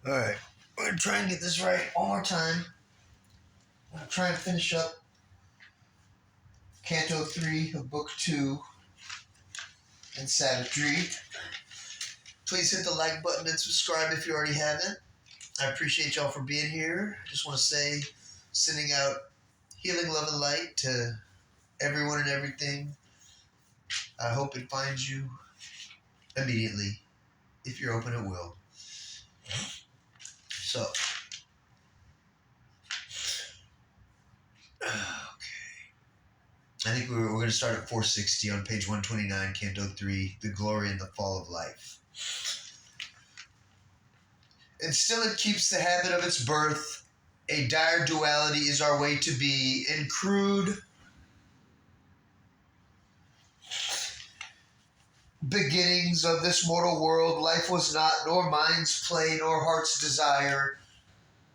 Alright, we're going to try and get this right one more time. I'm going to try and finish up Canto 3 of Book 2 in SAVITRI. Please hit the like button and subscribe if you already haven't. I appreciate y'all for being here. I just want to say, sending out healing, love, and light to everyone and everything. I hope it finds you immediately. If you're open, it will. So, I think we're going to start at 460 on page 129, Canto 3, The Glory and the Fall of Life. And still it keeps the habit of its birth. A dire duality is our way to be. In crude beginnings of this mortal world, life was not nor mind's play nor heart's desire.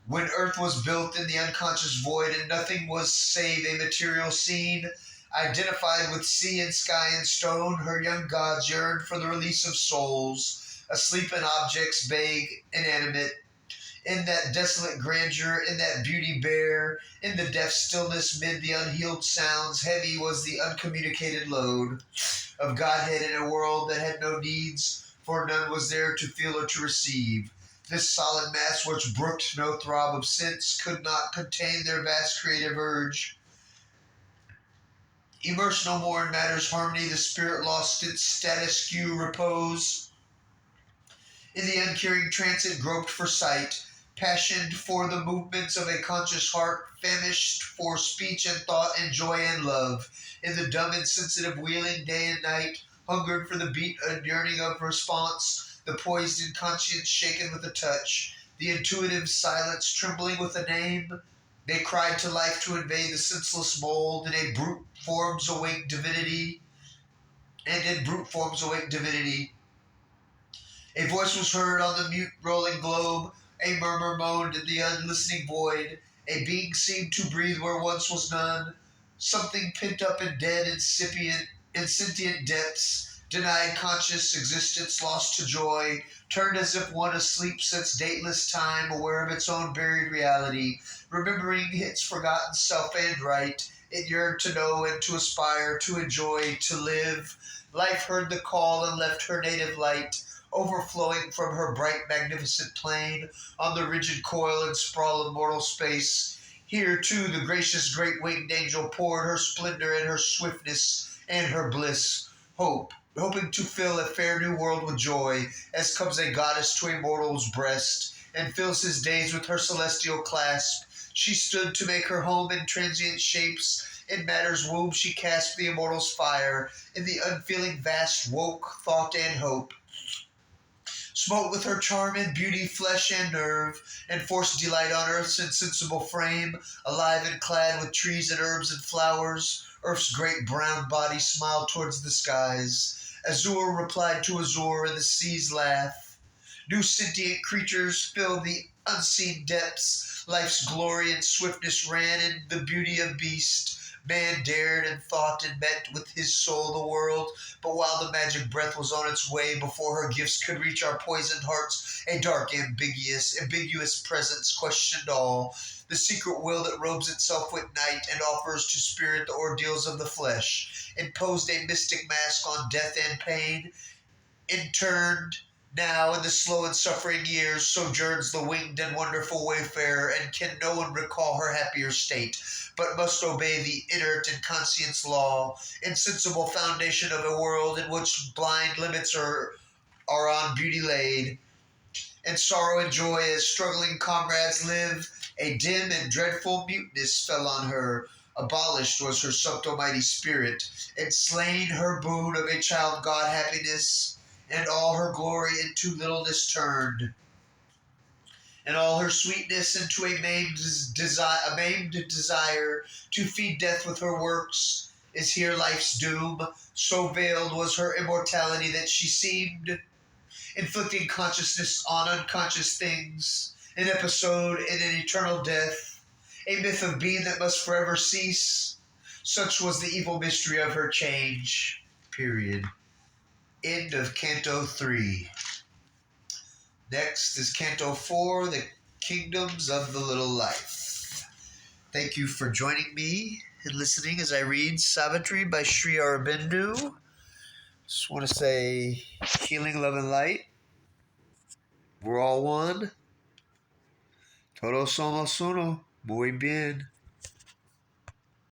When earth was built in the unconscious void and nothing was save a material scene, identified with sea and sky and stone, her young gods yearned for the release of souls, asleep in objects vague, inanimate. In that desolate grandeur, in that beauty bare, in the deaf stillness mid the unhealed sounds, heavy was the uncommunicated load of Godhead in a world that had no needs, for none was there to feel or to receive. This solid mass which brooked no throb of sense could not contain their vast creative urge. Immersed no more in matter's harmony, the spirit lost its status quo repose. In the uncaring trance it groped for sight, passioned for the movements of a conscious heart, famished for speech and thought and joy and love. In the dumb insensitive wheeling day and night, hungered for the beat and yearning of response, the poised inconscience shaken with a touch, the intuitive silence trembling with a name. They cried to life to invade the senseless mold, in a brute forms awake divinity, and in brute forms awake divinity. A voice was heard on the mute rolling globe, a murmur moaned in the unlistening void, a being seemed to breathe where once was none, something pent up in dead insentient depths, denied conscious existence lost to joy, turned as if one asleep since dateless time, aware of its own buried reality, remembering its forgotten self and right, it yearned to know and to aspire, to enjoy, to live. Life heard the call and left her native light, overflowing from her bright, magnificent plain, on the rigid coil and sprawl of mortal space. Here, too, the gracious great winged angel poured her splendor and her swiftness and her bliss. Hoping to fill a fair new world with joy, as comes a goddess to a mortal's breast, and fills his days with her celestial clasp. She stood to make her home in transient shapes. In matter's womb she cast the immortal's fire. In the unfeeling vast woke thought and hope. Smote with her charm and beauty flesh and nerve, and forced delight on earth's insensible frame, alive and clad with trees and herbs and flowers. Earth's great brown body smiled towards the skies. Azure replied to azure in the sea's laugh. New sentient creatures filled the unseen depths. Life's glory and swiftness ran in the beauty of beast. Man dared and thought and met with his soul the world, but while the magic breath was on its way, before her gifts could reach our poisoned hearts, a dark, ambiguous presence questioned all. The secret will that robes itself with night and offers to spirit the ordeals of the flesh, imposed a mystic mask on death and pain, interned now in the slow and suffering years sojourns the winged and wonderful wayfarer, and can no one recall her happier state, but must obey the inert and conscience law, insensible foundation of a world in which blind limits are on beauty laid, and sorrow and joy as struggling comrades live. A dim and dreadful muteness fell on her. Abolished was her subtle mighty spirit, and slain her boon of a child god happiness, and all her glory into littleness turned, and all her sweetness into a maimed desire to feed death with her works. Is here life's doom? So veiled was her immortality that she seemed inflicting consciousness on unconscious things, an episode in an eternal death, a myth of being that must forever cease. Such was the evil mystery of her change. Period. End of Canto 3. Next is Canto 4, The Kingdoms of the Little Life. Thank you for joining me and listening as I read Savitri by Sri Aurobindo. Just want to say healing, love, and light. We're all one. Todos somos uno. Muy bien.